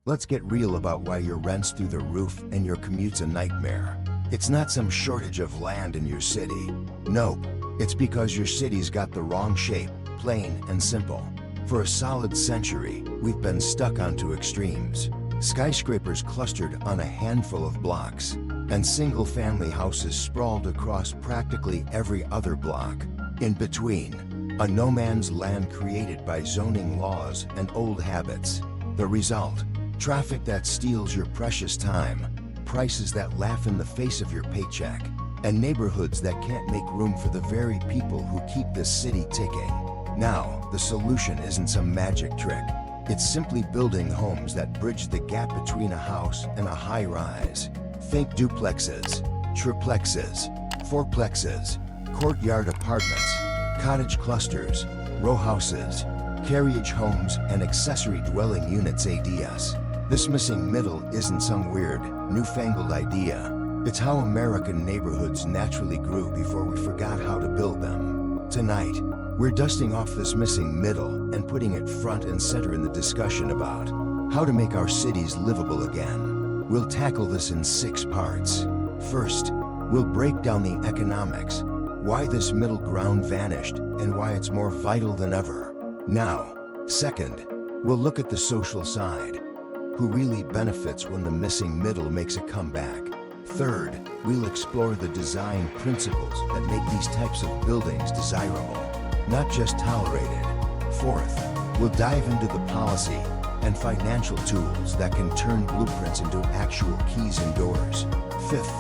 Let's get real about why your rent's through the roof and your commute's a nightmare. It's not some shortage of land in your city. Nope, it's because your city's got the wrong shape, plain and simple. For a solid century, we've been stuck onto extremes. Skyscrapers clustered on a handful of blocks, and single-family houses sprawled across practically every other block. In between, a no-man's land created by zoning laws and old habits. The result? Traffic that steals your precious time, prices that laugh in the face of your paycheck, and neighborhoods that can't make room for the very people who keep this city ticking. Now, the solution isn't some magic trick. It's simply building homes that bridge the gap between a house and a high-rise. Think duplexes, triplexes, fourplexes, courtyard apartments, cottage clusters, row houses, carriage homes, and accessory dwelling units ADS. This missing middle isn't some weird, newfangled idea. It's how American neighborhoods naturally grew before we forgot how to build them. Tonight, we're dusting off this missing middle and putting it front and center in the discussion about how to make our cities livable again. We'll tackle this in 6 parts. First, we'll break down the economics, why this middle ground vanished and why it's more vital than ever now. Second, we'll look at the social side. Who really benefits when the missing middle makes a comeback? Third, we'll explore the design principles that make these types of buildings desirable, not just tolerated. Fourth, we'll dive into the policy and financial tools that can turn blueprints into actual keys and doors. Fifth,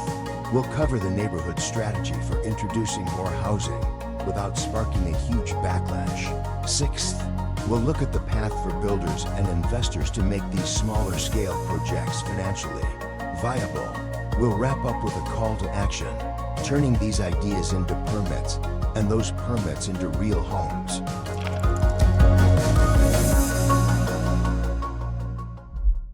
we'll cover the neighborhood strategy for introducing more housing without sparking a huge backlash. Sixth, we'll look at the path for builders and investors to make these smaller scale projects financially viable. We'll wrap up with a call to action, turning these ideas into permits and those permits into real homes.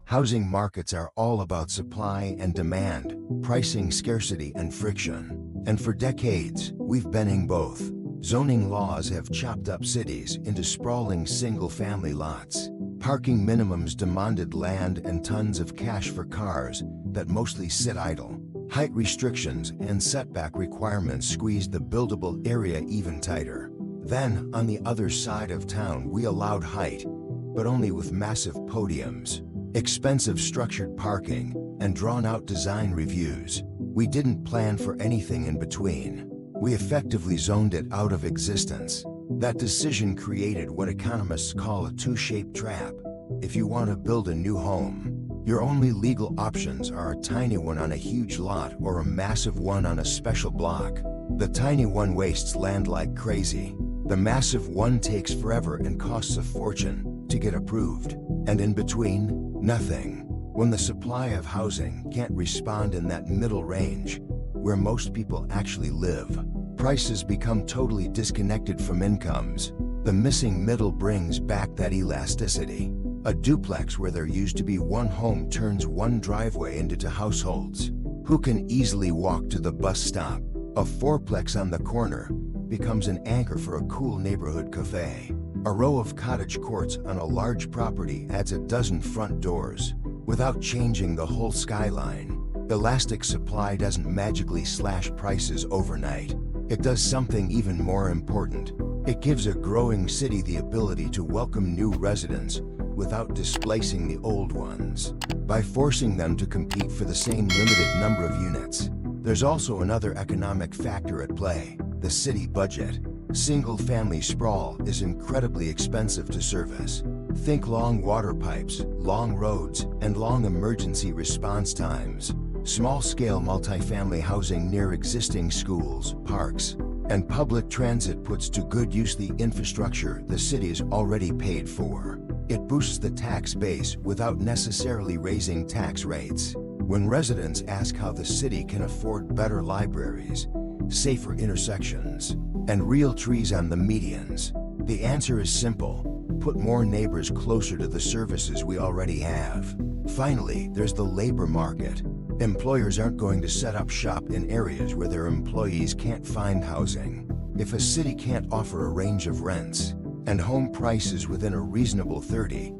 Housing markets are all about supply and demand, pricing, scarcity, and friction. And for decades, we've been in both. Zoning laws have chopped up cities into sprawling single-family lots. Parking minimums demanded land and tons of cash for cars that mostly sit idle. Height restrictions and setback requirements squeezed the buildable area even tighter. Then, on the other side of town, we allowed height, but only with massive podiums, expensive structured parking, and drawn-out design reviews. We didn't plan for anything in between. We effectively zoned it out of existence. That decision created what economists call a two-shaped trap. If you want to build a new home, your only legal options are a tiny one on a huge lot or a massive one on a special block. The tiny one wastes land like crazy. The massive one takes forever and costs a fortune to get approved. And in between, nothing. When the supply of housing can't respond in that middle range, where most people actually live, prices become totally disconnected from incomes. The missing middle brings back that elasticity. A duplex where there used to be one home turns one driveway into two households who can easily walk to the bus stop. A fourplex on the corner becomes an anchor for a cool neighborhood cafe. A row of cottage courts on a large property adds a dozen front doors without changing the whole skyline. Elastic supply doesn't magically slash prices overnight. It does something even more important. It gives a growing city the ability to welcome new residents without displacing the old ones, by forcing them to compete for the same limited number of units. There's also another economic factor at play: the city budget. Single-family sprawl is incredibly expensive to service. Think long water pipes, long roads, and long emergency response times. Small-scale multifamily housing near existing schools, parks, and public transit puts to good use the infrastructure the city is already paid for. It boosts the tax base without necessarily raising tax rates. When residents ask how the city can afford better libraries, safer intersections, and real trees on the medians, the answer is simple: put more neighbors closer to the services we already have. Finally, there's the labor market. Employers aren't going to set up shop in areas where their employees can't find housing. If a city can't offer a range of rents and home prices within a reasonable 30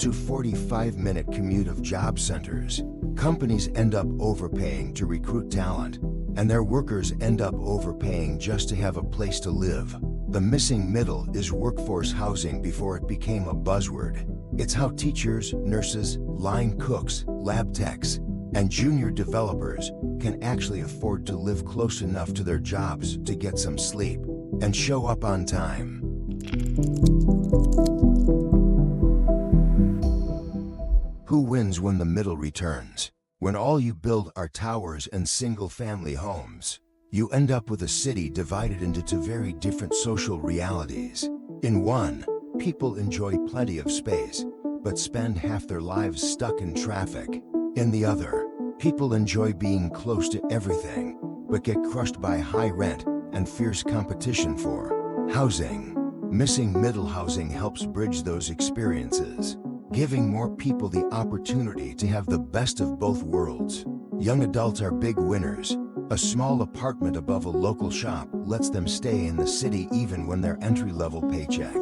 to 45-minute commute of job centers. Companies end up overpaying to recruit talent, and their workers end up overpaying just to have a place to live. The missing middle is workforce housing before it became a buzzword. It's how teachers, nurses, line cooks, lab techs, and junior developers can actually afford to live close enough to their jobs to get some sleep and show up on time. Who wins when the middle returns? When all you build are towers and single-family homes, you end up with a city divided into two very different social realities. In one, people enjoy plenty of space, but spend half their lives stuck in traffic. In the other, people enjoy being close to everything, but get crushed by high rent and fierce competition for housing. Missing middle housing helps bridge those experiences, giving more people the opportunity to have the best of both worlds. Young adults are big winners. A small apartment above a local shop lets them stay in the city even when their entry-level paycheck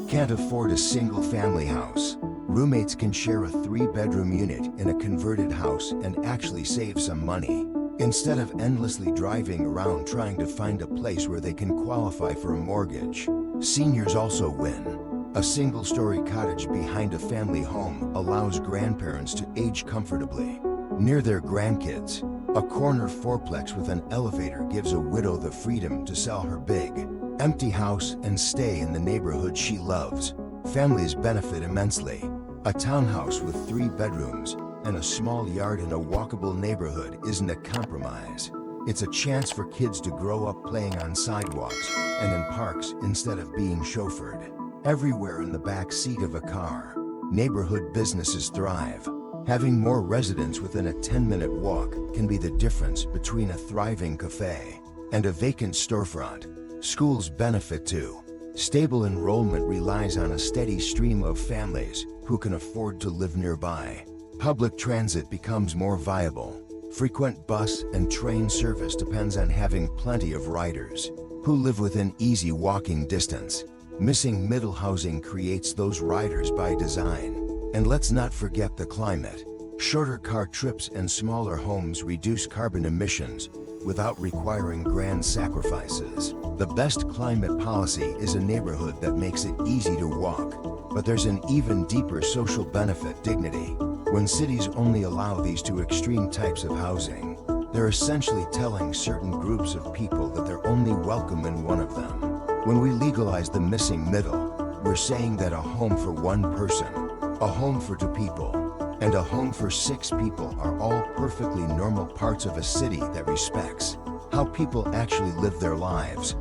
can't afford a single-family house. Roommates can share a 3-bedroom unit in a converted house and actually save some money, instead of endlessly driving around trying to find a place where they can qualify for a mortgage. Seniors also win. A single-story cottage behind a family home allows grandparents to age comfortably near their grandkids. A corner fourplex with an elevator gives a widow the freedom to sell her big, empty house and stay in the neighborhood she loves. Families benefit immensely. A townhouse with 3 bedrooms and a small yard in a walkable neighborhood isn't a compromise. It's a chance for kids to grow up playing on sidewalks and in parks instead of being chauffeured everywhere in the back seat of a car. Neighborhood businesses thrive. Having more residents within a 10-minute walk can be the difference between a thriving cafe and a vacant storefront. Schools benefit too. Stable enrollment relies on a steady stream of families who can afford to live nearby. Public transit becomes more viable. Frequent bus and train service depends on having plenty of riders who live within easy walking distance. Missing middle housing creates those riders by design. And let's not forget the climate. Shorter car trips and smaller homes reduce carbon emissions without requiring grand sacrifices. The best climate policy is a neighborhood that makes it easy to walk, but there's an even deeper social benefit: dignity. When cities only allow these two extreme types of housing, they're essentially telling certain groups of people that they're only welcome in one of them. When we legalize the missing middle, we're saying that a home for one person, a home for 2 people, and a home for 6 people are all perfectly normal parts of a city that respects how people actually live their lives.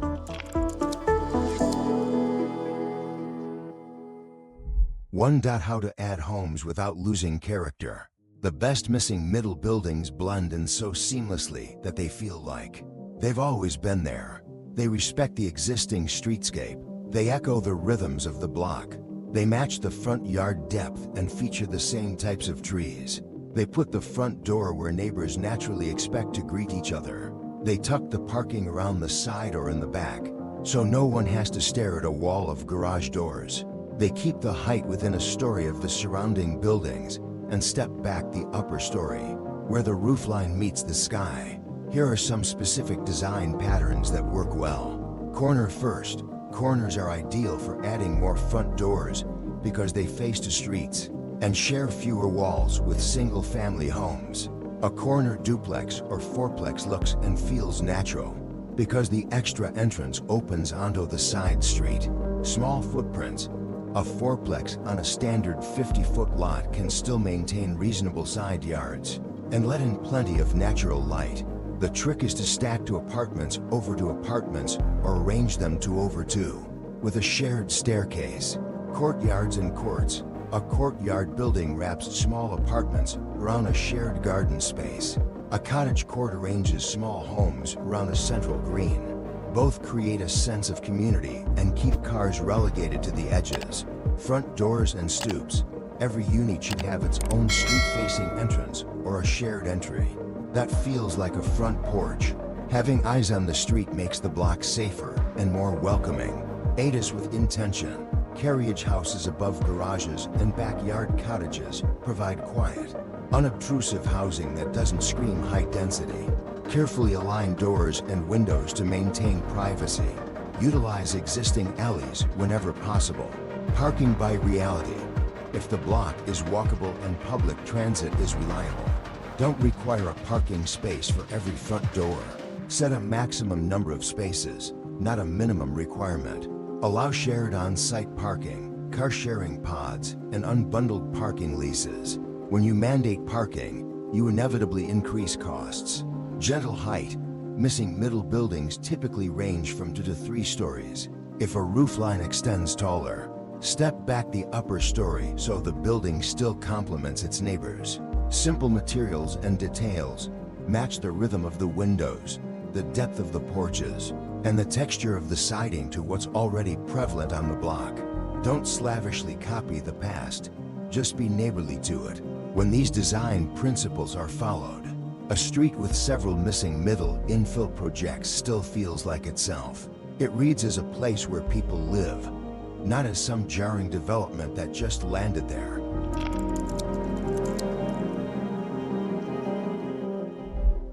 How to add homes without losing character. The best missing middle buildings blend in so seamlessly that they feel like they've always been there. They respect the existing streetscape. They echo the rhythms of the block. They match the front yard depth and feature the same types of trees. They put the front door where neighbors naturally expect to greet each other. They tuck the parking around the side or in the back, so no one has to stare at a wall of garage doors. They keep the height within a story of the surrounding buildings and step back the upper story, where the roofline meets the sky. Here are some specific design patterns that work well. Corner first. Corners are ideal for adding more front doors because they face to streets and share fewer walls with single-family homes. A corner duplex or fourplex looks and feels natural because the extra entrance opens onto the side street. Small footprints. A fourplex on a standard 50-foot lot can still maintain reasonable side yards and let in plenty of natural light. The trick is to stack 2 apartments over 2 apartments or arrange them 2 over 2 with a shared staircase. Courtyards and courts. A courtyard building wraps small apartments around a shared garden space. A cottage court arranges small homes around a central green. Both create a sense of community and keep cars relegated to the edges. Front doors and stoops. Every unit should have its own street-facing entrance or a shared entry. That feels like a front porch. Having eyes on the street makes the block safer and more welcoming. 8 is with intention. Carriage houses above garages and backyard cottages provide quiet, unobtrusive housing that doesn't scream high density. Carefully align doors and windows to maintain privacy. Utilize existing alleys whenever possible. Parking by reality. If the block is walkable and public transit is reliable, don't require a parking space for every front door. Set a maximum number of spaces, not a minimum requirement. Allow shared on-site parking, car sharing pods, and unbundled parking leases. When you mandate parking, you inevitably increase costs. Gentle height. Missing middle buildings typically range from 2 to 3 stories. If a roofline extends taller, step back the upper story so the building still complements its neighbors. Simple materials and details. Match the rhythm of the windows, the depth of the porches, and the texture of the siding to what's already prevalent on the block. Don't slavishly copy the past, just be neighborly to it. When these design principles are followed, a street with several missing middle infill projects still feels like itself. It reads as a place where people live, not as some jarring development that just landed there.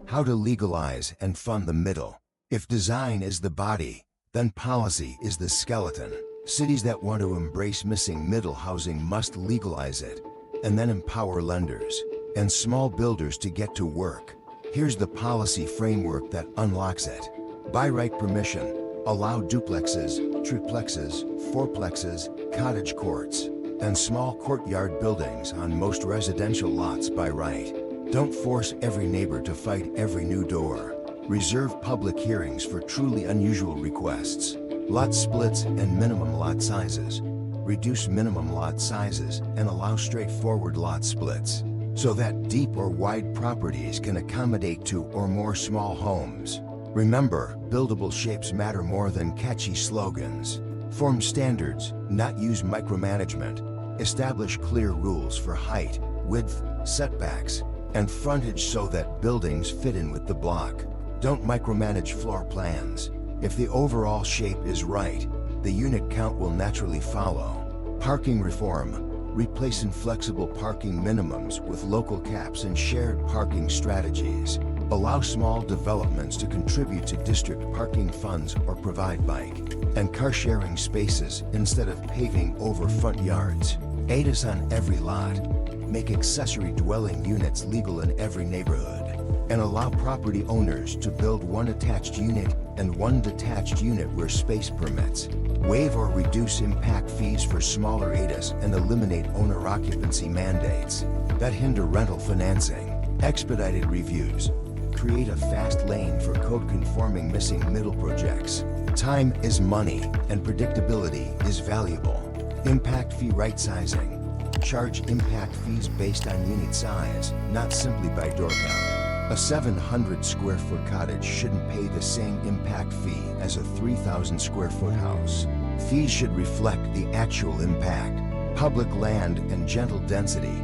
How to legalize and fund the middle. If design is the body, then policy is the skeleton. Cities that want to embrace missing middle housing must legalize it, and then empower lenders and small builders to get to work. Here's the policy framework that unlocks it. By right permission, allow duplexes, triplexes, fourplexes, cottage courts, and small courtyard buildings on most residential lots by right. Don't force every neighbor to fight every new door. Reserve public hearings for truly unusual requests. Lot splits and minimum lot sizes. Reduce minimum lot sizes and allow straightforward lot splits, so that deep or wide properties can accommodate 2 or more small homes. Remember, buildable shapes matter more than catchy slogans. Form standards, not use micromanagement. Establish clear rules for height, width, setbacks, and frontage so that buildings fit in with the block. Don't micromanage floor plans. If the overall shape is right, the unit count will naturally follow. Parking reform. Replace inflexible parking minimums with local caps and shared parking strategies. Allow small developments to contribute to district parking funds or provide bike and car sharing spaces instead of paving over front yards. ADAS on every lot. Make accessory dwelling units legal in every neighborhood, and allow property owners to build 1 attached unit and 1 detached unit where space permits. Waive or reduce impact fees for smaller ADAS and eliminate owner occupancy mandates that hinder rental financing. Expedited reviews. Create a fast lane for code-conforming missing middle projects. Time is money, and predictability is valuable. Impact fee right-sizing. Charge impact fees based on unit size, not simply by door count. A 700 square foot cottage shouldn't pay the same impact fee as a 3,000 square foot house. Fees should reflect the actual impact. Public land and gentle density.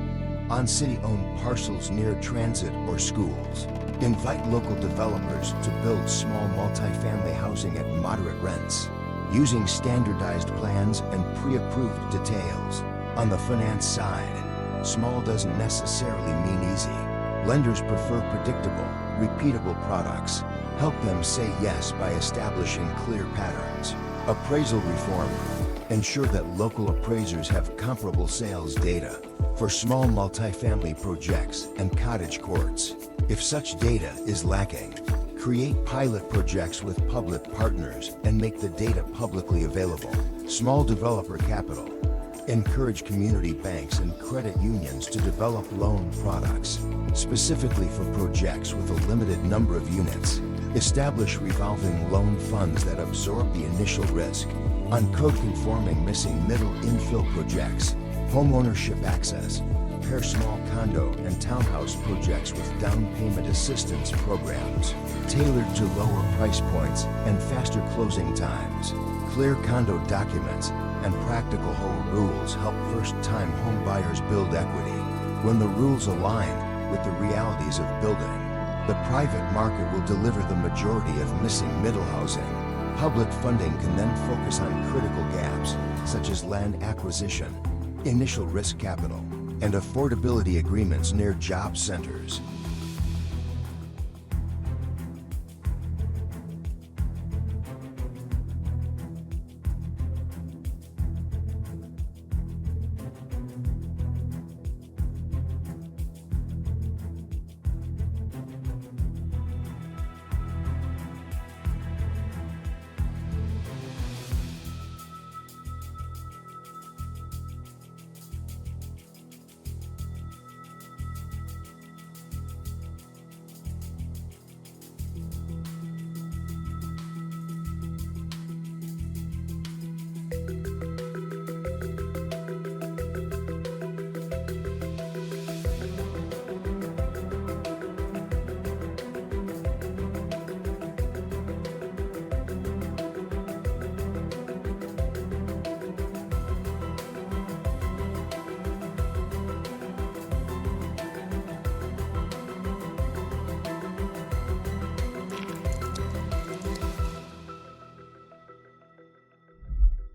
On city-owned parcels near transit or schools. Invite local developers to build small multifamily housing at moderate rents, using standardized plans and pre-approved details. On the finance side, small doesn't necessarily mean easy. Lenders prefer predictable, repeatable products. Help them say yes by establishing clear patterns. Appraisal reform. Ensure that local appraisers have comparable sales data for small multifamily projects and cottage courts. If such data is lacking, create pilot projects with public partners and make the data publicly available. Small developer capital. Encourage community banks and credit unions to develop loan products, specifically for projects with a limited number of units. Establish revolving loan funds that absorb the initial risk. On code-conforming missing middle infill projects, homeownership access. Pair small condo and townhouse projects with down payment assistance programs, tailored to lower price points and faster closing times. Clear condo documents and practical home rules help first-time home buyers build equity. When the rules align with the realities of building, the private market will deliver the majority of missing middle housing. Public funding can then focus on critical gaps, such as land acquisition, initial risk capital, and affordability agreements near job centers.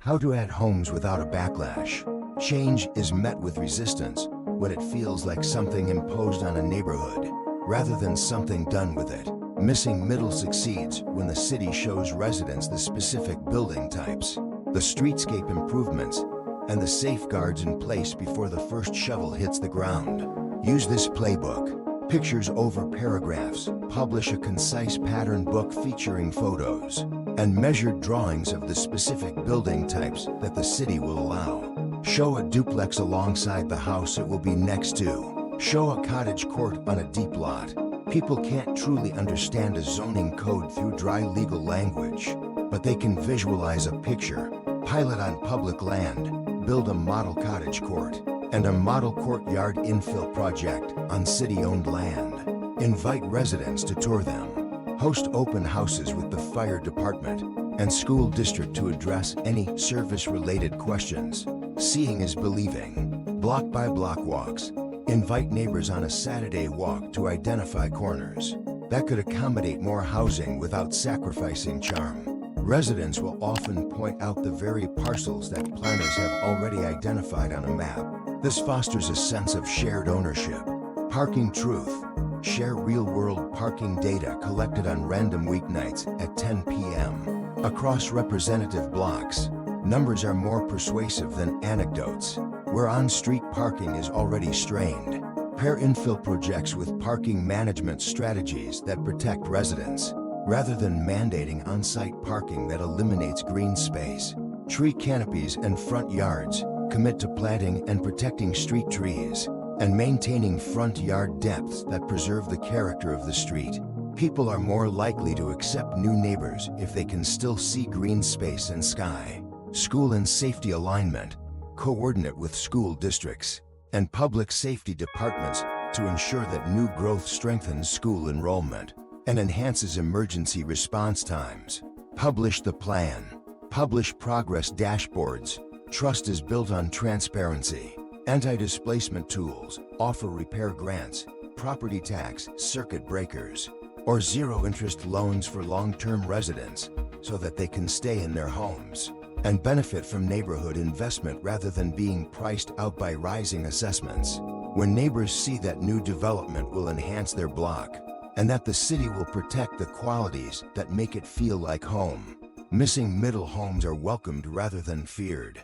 How to add homes without a backlash. Change is met with resistance when it feels like something imposed on a neighborhood, rather than something done with it. Missing middle succeeds when the city shows residents the specific building types, the streetscape improvements, and the safeguards in place before the first shovel hits the ground. Use this playbook. Pictures over paragraphs. Publish a concise pattern book featuring photos and measured drawings of the specific building types that the city will allow. Show a duplex alongside the house it will be next to. Show a cottage court on a deep lot. People can't truly understand a zoning code through dry legal language, but they can visualize a picture. Pilot on public land. Build a model cottage court and a model courtyard infill project on city-owned land. Invite residents to tour them. Host open houses with the fire department and school district to address any service-related questions. Seeing is believing. Block by block walks. Invite neighbors on a Saturday walk to identify corners that could accommodate more housing without sacrificing charm. Residents will often point out the very parcels that planners have already identified on a map. This fosters a sense of shared ownership. Parking truth. Share real-world parking data collected on random weeknights at 10 p.m. across representative blocks. Numbers are more persuasive than anecdotes. Where on-street parking is already strained, pair infill projects with parking management strategies that protect residents, rather than mandating on-site parking that eliminates green space. Tree canopies and front yards. Commit to planting and protecting street trees and maintaining front yard depths that preserve the character of the street. People are more likely to accept new neighbors if they can still see green space and sky. School and safety alignment. Coordinate with school districts and public safety departments to ensure that new growth strengthens school enrollment and enhances emergency response times. Publish the plan. Publish progress dashboards. Trust is built on transparency. Anti-displacement tools offer repair grants, property tax circuit breakers, or zero-interest loans for long-term residents so that they can stay in their homes and benefit from neighborhood investment rather than being priced out by rising assessments. When neighbors see that new development will enhance their block and that the city will protect the qualities that make it feel like home, missing middle homes are welcomed rather than feared.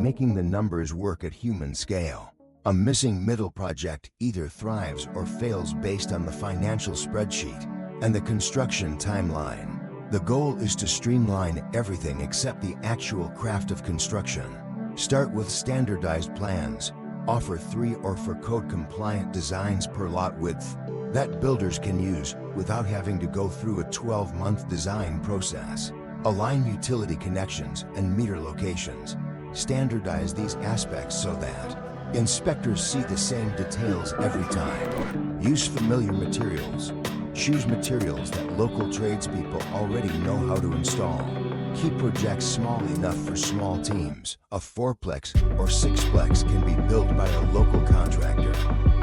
making the numbers work at human scale. A missing middle project either thrives or fails based on the financial spreadsheet and the construction timeline. The goal is to streamline everything except the actual craft of construction. Start with standardized plans. Offer 3 or 4 code-compliant designs per lot width that builders can use without having to go through a 12-month design process. Align utility connections and meter locations. Standardize these aspects so that inspectors see the same details every time. Use familiar materials. Choose materials that local tradespeople already know how to install. Keep projects small enough for small teams. A 4-plex or 6-plex can be built by a local contractor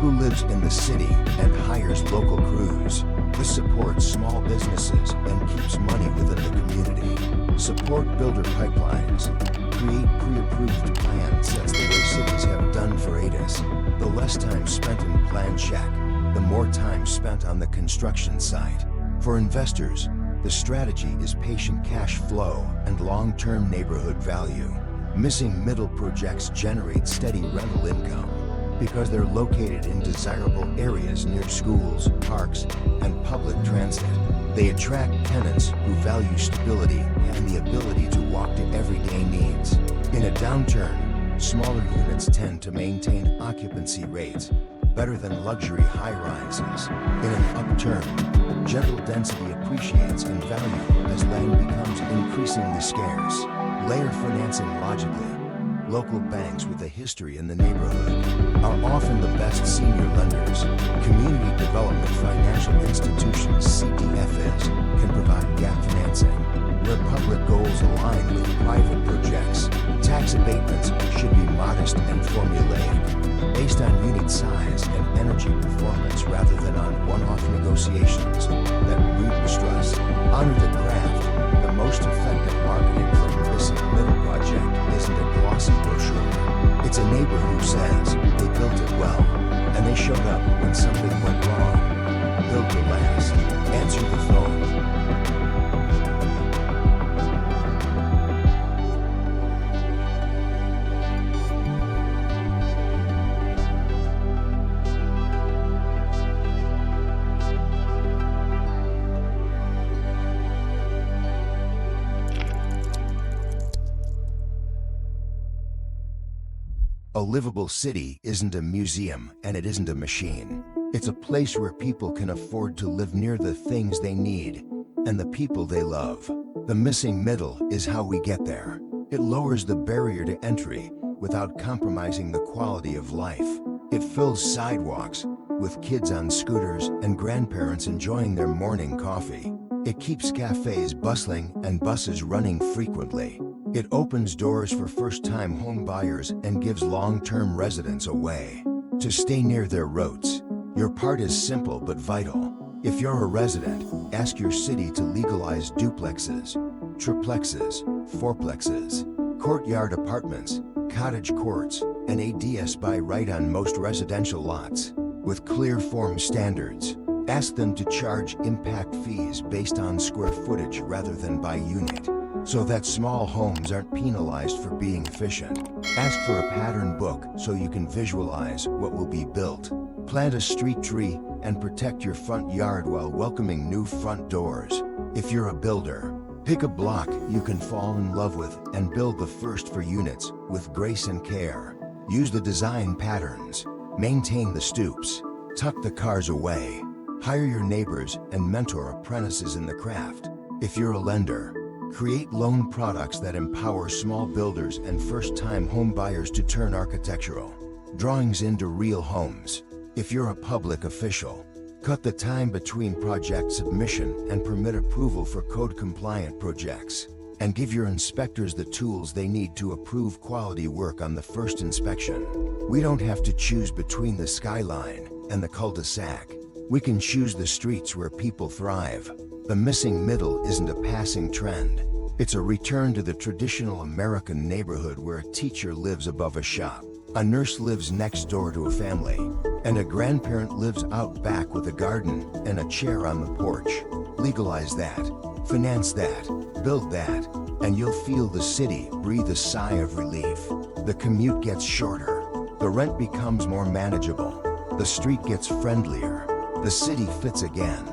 who lives in the city and hires local crews. This supports small businesses and keeps money within the community. Support builder pipelines. Create pre-approved plans. That's the way cities have done for ADAS. The less time spent in plan check, the more time spent on the construction site. For investors, the strategy is patient cash flow and long-term neighborhood value. Missing middle projects generate steady rental income because they're located in desirable areas near schools, parks, and public transit. They attract tenants who value stability and the ability to walk to everyday needs. In a downturn, smaller units tend to maintain occupancy rates better than luxury high-rises. In an upturn, gentle density appreciates in value as land becomes increasingly scarce. Layer financing logically. Local banks with a history in the neighborhood are often the best senior lenders. Community Development Financial Institutions (CDFIs) can provide gap financing where public goals align with private projects. Tax abatements should be modest and formulaic, based on unit size and energy performance rather than on one-off negotiations that breed mistrust. Honor the craft. The most effective marketing for a missing middle project isn't a glossy brochure. It's a neighbor who says they built it well, and they showed up when something went wrong. Build to last. Answer the phone. A livable city isn't a museum and it isn't a machine. It's a place where people can afford to live near the things they need and the people they love. The missing middle is how we get there. It lowers the barrier to entry without compromising the quality of life. It fills sidewalks with kids on scooters and grandparents enjoying their morning coffee. It keeps cafes bustling and buses running frequently. It opens doors for first-time home buyers and gives long-term residents a way to stay near their roots. Your part is simple but vital. If you're a resident, ask your city to legalize duplexes, triplexes, fourplexes, courtyard apartments, cottage courts, and ADS by right on most residential lots, with clear form standards. Ask them to charge impact fees based on square footage rather than by unit, so that small homes aren't penalized for being efficient. Ask for a pattern book so you can visualize what will be built. Plant a street tree and protect your front yard while welcoming new front doors. If you're a builder, pick a block you can fall in love with and build the first for units with grace and care. Use the design patterns. Maintain the stoops. Tuck the cars away. Hire your neighbors and mentor apprentices in the craft. If you're a lender, create loan products that empower small builders and first-time home buyers to turn architectural drawings into real homes. If you're a public official, cut the time between project submission and permit approval for code-compliant projects, and give your inspectors the tools they need to approve quality work on the first inspection. We don't have to choose between the skyline and the cul-de-sac. We can choose the streets where people thrive. The missing middle isn't a passing trend. It's a return to the traditional American neighborhood where a teacher lives above a shop, a nurse lives next door to a family, and a grandparent lives out back with a garden and a chair on the porch. Legalize that. Finance that, build that, and you'll feel the city breathe a sigh of relief. The commute gets shorter. The rent becomes more manageable. The street gets friendlier. The city fits again.